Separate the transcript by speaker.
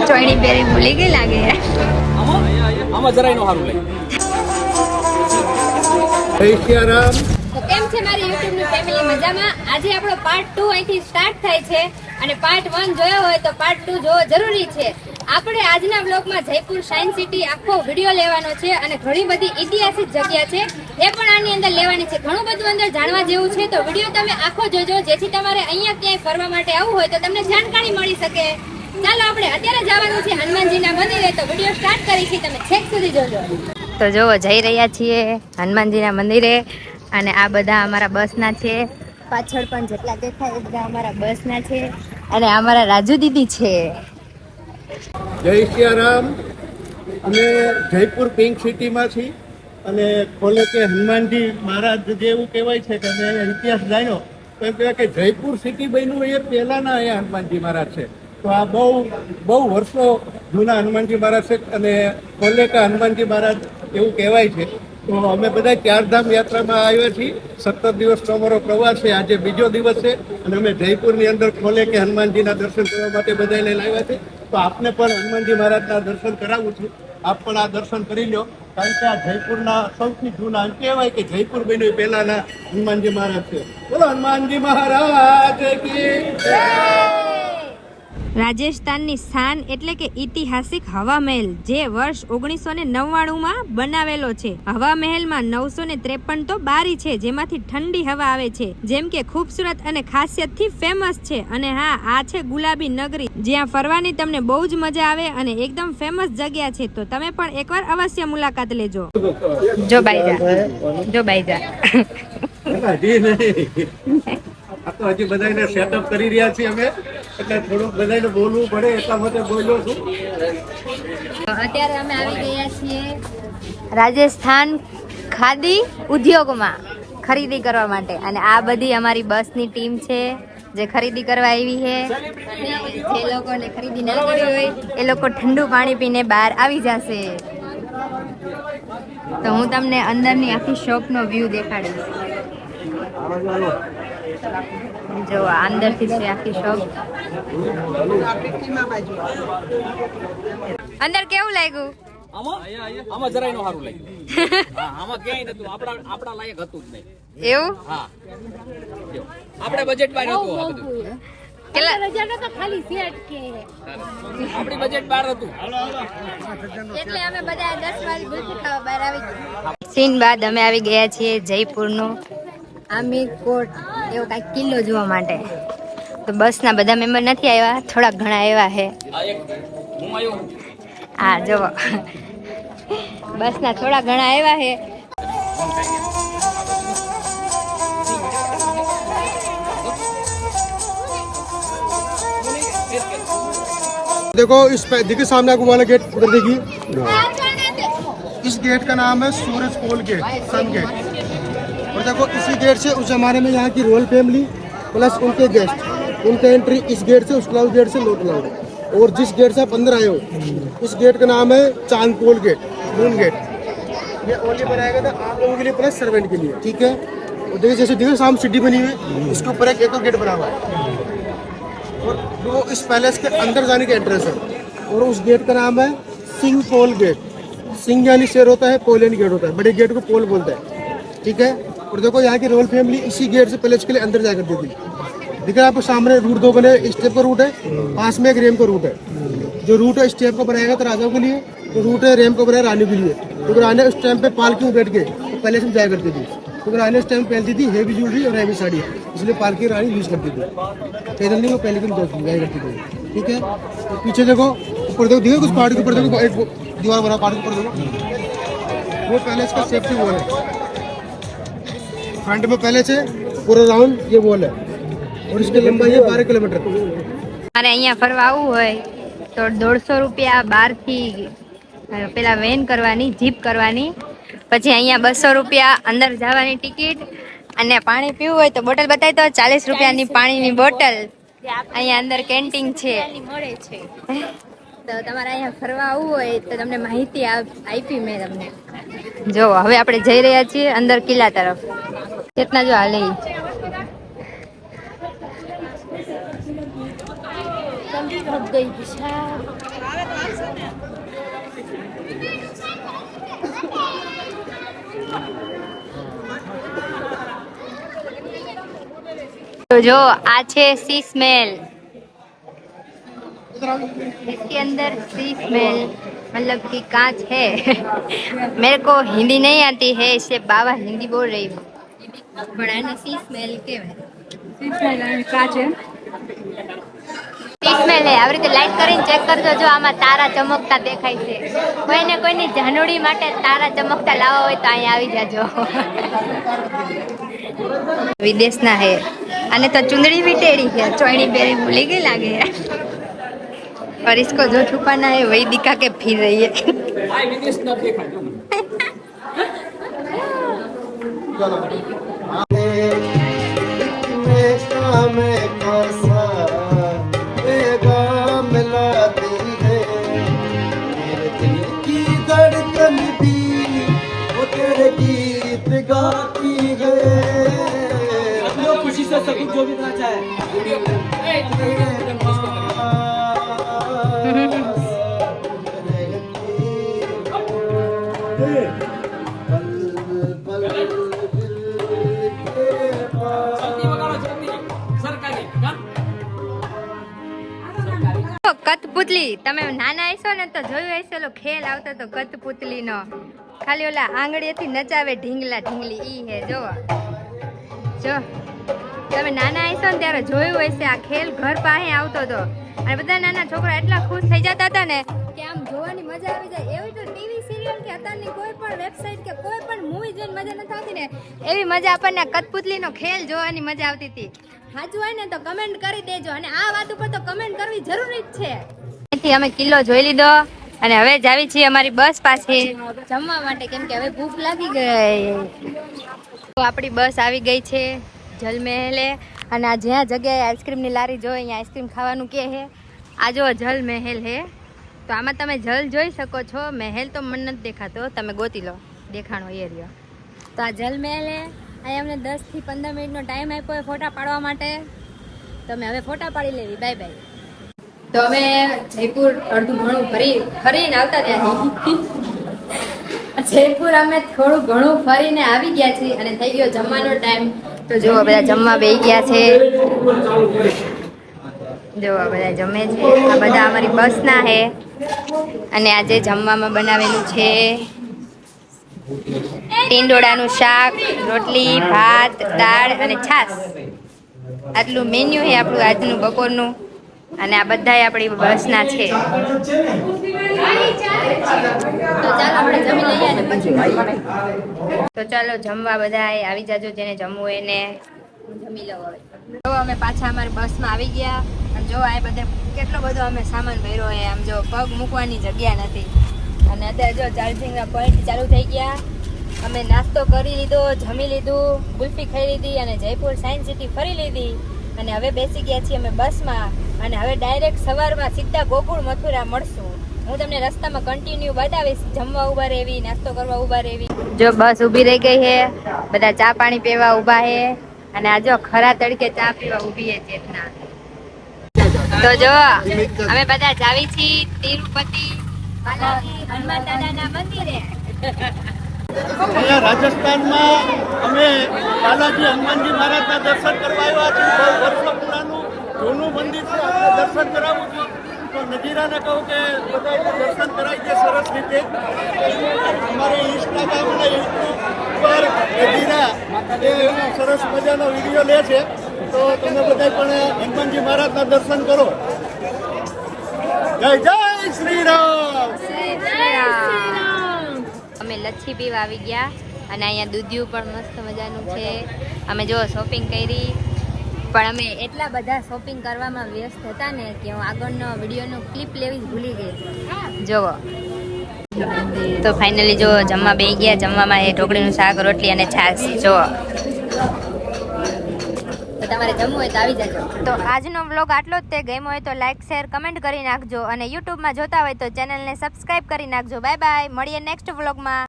Speaker 1: ચોયણી પહેરી ભૂલી ગઈ લાગે.
Speaker 2: આમાં જરાય નો સારું લાગે.
Speaker 1: કેમ છે મારી YouTube ની ફેમિલી? મજામાં? આજે આપણો પાર્ટ 2 અહીંથી સ્ટાર્ટ થાય છે અને પાર્ટ 1 જોયો હોય તો પાર્ટ 2 જોવો જરૂરી છે. આપણે આજના બ્લોગમાં જયપુર સાયન્સ સિટી આખો વિડીયો લેવાનો છે અને ઘણી બધી ઐતિહાસિક જગ્યા છે એ પણ આની અંદર લેવાની છે. ઘણું બધું અંદર જાણવા જેવું છે, તો વિડીયો તમે આખો જોજો જેથી તમારે અહીંયા ક્યાંય ફરવા માટે આવવું હોય તો તમને જાણકારી મળી શકે. ચાલો આપણે અત્યારે જવાનું છે હનુમાનજીના મંદિરે, તો વિડીયો સ્ટાર્ટ કરી છે, તમે છેક સુધી જોજો. તો જોવો જઈ રહ્યા છીએ હનુમાનજીના મંદિરે અને આ બધા અમારા બસના છે. પાછળ પણ જેટલા દેખાય એ બધા અમારા બસના છે અને અમારા રાજુ દીદી છે.
Speaker 3: જય સિયારામ. અમે જયપુર પિંક સિટીમાં છીએ અને ખોલે કે હનુમાનજી મહારાજ જે એવું કહેવાય છે કે અમે ઇતિહાસ જાણ્યો તો એમ કહેવાય કે જયપુર સિટી બન્યું એ પહેલાંના અહીંયા હનુમાનજી મહારાજ છે. તો આ બહુ વર્ષો જૂના હનુમાનજી મહારાજ છે અને ખોલે કે હનુમાનજી મહારાજ એવું કહેવાય છે. તો અમે બધા ચારધામ યાત્રામાં આવ્યા છીએ. 17 દિવસનો અમારો પ્રવાસ છે. આજે બીજો દિવસ છે અને અમે જયપુરની અંદર ખોલે કે હનુમાનજીના દર્શન કરવા માટે બધા લઈને આવ્યા છે. તો આપને પણ હનુમાનજી મહારાજના દર્શન કરાવું છું. આપ પણ આ દર્શન કરી લો, કારણ કે આ જયપુરના સૌથી જૂના એમ કહેવાય કે જયપુર બન્યું પહેલાના હનુમાનજી મહારાજ છે. બોલો હનુમાનજી મહારાજ કી જય.
Speaker 1: રાજસ્થાનની શાન એટલે કે ઐતિહાસિક હવા મહેલ જે વર્ષ 1999માં બનાવેલો છે. હવા મહેલમાં 953 તો બારી છે જેમાંથી ઠંડી હવા આવે છે, જેમ કે ખૂબસૂરત અને ખાસિયતથી ફેમસ છે. અને હા, આ છે ગુલાબી નગરી, જ્યાં ફરવાની તમને બહુ જ મજા આવે અને એકદમ ફેમસ જગ્યા છે. તો તમે પણ એકવાર અવશ્ય મુલાકાત લેજો. જો બાઈજા
Speaker 3: આ તો હજી બધાને સેટઅપ કરી રહ્યા છીએ અમે, એટલે થોડુંક બધાને બોલવું પડે એટલા માટે બોલ્યો છું.
Speaker 1: અત્યારે અમે આવી ગયા છીએ રાજસ્થાન ખાદી ઉદ્યોગમાં ખરીદી કરવા માટે અને આ બધી અમારી બસની ટીમ છે જે ખરીદી કરવા આવી છે. જે લોકોને ખરીદી ના કરી હોય એ લોકો ઠંડુ પાણી પીને બહાર આવી જશે. તો હું તમને અંદરની આખી શોપનો વ્યૂ દેખાડીશ. જો અંદરથી છે આખી શોપ. અંદર કેવું લાગ્યું?
Speaker 2: આમાં જરાય નો સારું લાગે. આમાં ક્યાંય નતું, આપણા લાયક હતું જ નહીં.
Speaker 1: એવું?
Speaker 2: હા, આપણે બજેટ બહાર હતું આ બધું.
Speaker 1: કેટલા હજાર તો ખાલી સેટ કે
Speaker 2: આપણી બજેટ બહાર હતું
Speaker 1: એટલે અમે બધા 10 વાગે ગુલ્ફી ખાવા બહાર આવી ગયા. સીન બાદ અમે આવી ગયા છીએ જયપુરનો આમીર કોટ એવો કાંઈક કિલ્લો જોવા માટે. તો બસના બધા મેમ્બર નથી આવ્યા, થોડાક ઘણા આવ્યા છે. હા જોવો, બસના થોડા ઘણા આવ્યા છે.
Speaker 4: देखो देखिए सामने आपको वाला गेट उधर देखिए, इस गेट का नाम है सूरज पोल गेट, सन गेट. और देखो इसी गेट से उस जमाने में यहाँ की रॉयल फैमिली प्लस उनके गेस्ट, उनका एंट्री इस गेट से, उस क्लाउड गेट से नॉट अलाउड. और जिस गेट से आप अंदर आए हो इस गेट का नाम है चांद पोल गेट, मून गेट. ये ओनली बनाया गया था आप लोगों के लिए प्लस सर्वेंट के लिए, ठीक है. और देखिए जैसे देखिए सामने सिटी बनी हुई है, इसके ऊपर एक और गेट बना हुआ है और वो इस पैलेस के अंदर जाने का एंट्रेंस है. और उस गेट का नाम है सिंह पोल गेट. सिंह यानी शेर होता है, पोल यानी गेट होता है, बड़े गेट को पोल बोलते हैं, ठीक है. और देखो यहाँ की रॉयल फैमिली इसी गेट से पैलेस के लिए अंदर जाया करती थी. देखिए आपको सामने रूट 2 बने, स्टेप का रूट है, पास में एक रेम का रूट है. जो रूट है स्टेप का बनाया गया था राजाओं के लिए, जो रूट है रेम का बनाया रानी के लिए. क्योंकि रानी उस टाइम पे पालकी में बैठ के पैलेस में जाया करती थी, क्योंकि रानी उस टाइम पहनती थी हेवी ज्वेलरी और हेवी साड़ी, इसलिए पालकी रानी यूज करती थी. पैदल नहीं, वो पहले की जाया करती थी, ठीक है. तो पीछे देखो, ऊपर देखो, देखो कुछ पहाड़ के ऊपर देखो, एक दीवार बना पहाड़ के ऊपर देखो, वो पैलेस का सेफ्टी वॉल है. फ्रंट में पैलेस है, पूरा राउंड ये वॉल है और इसकी लंबाई है 12 किलोमीटर.
Speaker 1: મારે અહીંયા ફરવા આવવું હોય તો 150 રૂપિયા બહારથી પેલા વેન કરવાની, જીપ કરવાની, પછી અહીંયા 200 રૂપિયા અંદર જવાની ટિકિટ અને પાણી પીવું હોય તો બોટલ બતાવી તો 40 રૂપિયાની પાણીની બોટલ. અહીંયા અંદર કેન્ટીન છે. તો તમારે અહીંયા ફરવા આવવું હોય તો તમને માહિતી આપી મેં તમને. જો હવે આપણે જઈ રહ્યા છીએ અંદર કિલ્લા તરફ. કેટલા જો હાલે तो जो आज है सी स्मेल, इसके अंदर सी स्मेल मतलब कि कांच है। मेरे को हिंदी नहीं आती है इसलिए बाबा हिंदी बोल रही हूँ। बड़ा सी स्मेल के कांच है, सी स्मेल है। આવી રીતે લાઈટ કરીને ચેક કરજો, જો આમાં તારા ચમકતા દેખાય છે। કોઈને કોઈની જાનુડી માટે તારા ચમકતા લાવવા હોય તો અહીંયા આવી જાજો। વિદેશના હે અને તો ચુંદડી भी टेढ़ी है, चोइनी बेरी भूली गई लागे है। और इसको जो छुपाना है वही दिखा के फिर रही है।
Speaker 2: આ વિદેશ ન દેખાય
Speaker 4: गीत गाती है, खुशी से सब जो भी करना चाहे।
Speaker 1: કઠપુતલી, તમે નાના હશો ને તો જોયું હશે ઓલો ખેલ આવતો તો કઠપુતલી નો, ખાલી ઓલા આંગળીએથી નચાવે ઢીંગલા ઢીંગલી, ઈ હે જો જો તમે નાના હશો ને ત્યારે જોયું હશે આ ખેલ ઘર પાસે આવતો હતો અને બધા નાના છોકરા એટલા ખુશ થઈ જતા હતા ને કે આમ જોવાની મજા આવી જાય। એવી તો ટીવી સિરિયલ કે અત્યારની કોઈ પણ વેબસાઇટ કે કોઈ પણ મૂવી જોઈને મજા નથી આવતી ને, એવી મજા આપણને કઠપુતલીનો ખેલ જોવાની મજા આવતી હતી। સાચું હોય ને તો કમેન્ટ કરી દેજો અને આ વાત ઉપર તો કમેન્ટ કરવી જરૂરી જ છે। અહીંથી અમે કિલ્લો જોઈ લીધો અને હવે જાવી છીએ અમારી બસ પાસે જમવા માટે, કેમ કે હવે ભૂખ લાગી ગઈ। તો આપણી બસ આવી ગઈ છે જલમહેલે અને આ જ્યાં જગ્યાએ આઈસ્ક્રીમની લારી જો અહીંયા આઈસ્ક્રીમ ખાવાનું કે હે, આ જો જલમહેલ હે। તો આમાં તમે જલ જોઈ શકો છો, મહેલ તો મને નથી દેખાતો, તમે ગોતી લો દેખાણો એરિયો। તો આ જલમહેલ હે, અહીંયા અમને 10 થી 15 મિનિટનો ટાઈમ આપ્યો ફોટા પાડવા માટે, તો અમે હવે ફોટા પાડી લેવી। Bye bye. તો અમે જયપુર અડધું ઘણું ફરીને આવતા ત્યાં જયપુર અમે થોડું ઘણું ફરીને આવી ગયા છીએ અને થઈ ગયો જમવાનો ટાઈમ। તો જો બધા જમવા બેસી ગયા છે, જો બધા જમે છે, આ બધા અમારી બસના છે અને આજે જમવામાં બનાવેલું છે ટીંડોળાનું શાક, રોટલી, ભાત, દાળ અને છાશ। આટલું મેન્યુ છે આપણું આજનું બપોરનું અને આ બધાય આપણી બસના છે। તો ચાલો આપણે જમી લઈએ અને પછી તો ચાલો જમવા બધાય આવી જાજો, જેને જમવું એને જમી લો। હવે જો અમે પાછા અમારી બસમાં આવી ગયા અને જો આ બધે કેટલો બધો અમે સામાન ભર્યો છે, આમ જો પગ મૂકવાની જગ્યા નથી અને અત્યારે જો ચાર્જિંગના પોઈન્ટ ચાલુ થઈ ગયા। અમે નાસ્તો કરી લીધો, જમી લીધું, ગુલ્ફી ખાઈ લીધી અને જયપુર સાયન્સ સિટી ફરી લીધી અને હવે બેસી ગયા છીએ અમે બસમાં અને હવે ડાયરેક્ટ સવારમાં સીધા ગોકુળ મથુરા મળશું। હું તમને રસ્તામાં કન્ટિન્યુ બતાવીશ, જમવા ઊભા રહેવી, નાસ્તો કરવા ઊભા રહેવી। જો બસ ઊભી રહી ગઈ છે, બધા ચા પાણી પીવા ઊભા છે અને આ જો ખરા તડકે ચા પીવા ઊભી છે ચેતના। તો જો અમે બધા જાવી છીએ તિરુપતિ બાલાજી હનુમાન દાદાના મંદિરે।
Speaker 3: અહીંયા રાજસ્થાનમાં અમે બાલાજી હનુમાનજી મહારાજના દર્શન કરવા આવ્યા છીએ। બહુ વર્ષો પુરાનું જૂનું મંદિર છે, આપણે દર્શન કરાવું છું તો નજીરાને કહું કે બધા દર્શન કરાવી દે સરસ રીતે। અમારે ઇન્સ્ટાગ્રામ અને યુટ્યુબ પર નજીરા એ સરસ મજાનો વિડીયો લે છે, તો તમે બધા પણ હનુમાનજી મહારાજના દર્શન કરો। જય જય શ્રી રામ।
Speaker 1: અમે લચ્છી પીવા આવી ગયા અને અહીંયા દૂધિયું પણ મસ્ત મજાનું છે। અમે જો શોપિંગ કરી પણ અમે એટલા બધા શોપિંગ કરવામાં વ્યસ્ત હતા ને કે હું આગળનો વિડીયોનો ક્લિપ લેવી જ ભૂલી ગઈ। જોવો તો ફાઇનલી જો જમવા બેસી ગયા, જમવામાં એ ઢોકળીનું શાક, રોટલી અને છાશ। જો તો તમારે જમવું હોય તો આવી જજો। તો આજનો વ્લોગ આટલો જ તે, ગમ્યો હોય તો લાઈક, શેર, કમેન્ટ કરી નાખજો અને યુટ્યુબમાં જોતા હોય તો ચેનલને સબસ્ક્રાઇબ કરી નાખજો। બાય બાય, મળીએ નેક્સ્ટ વ્લોગમાં।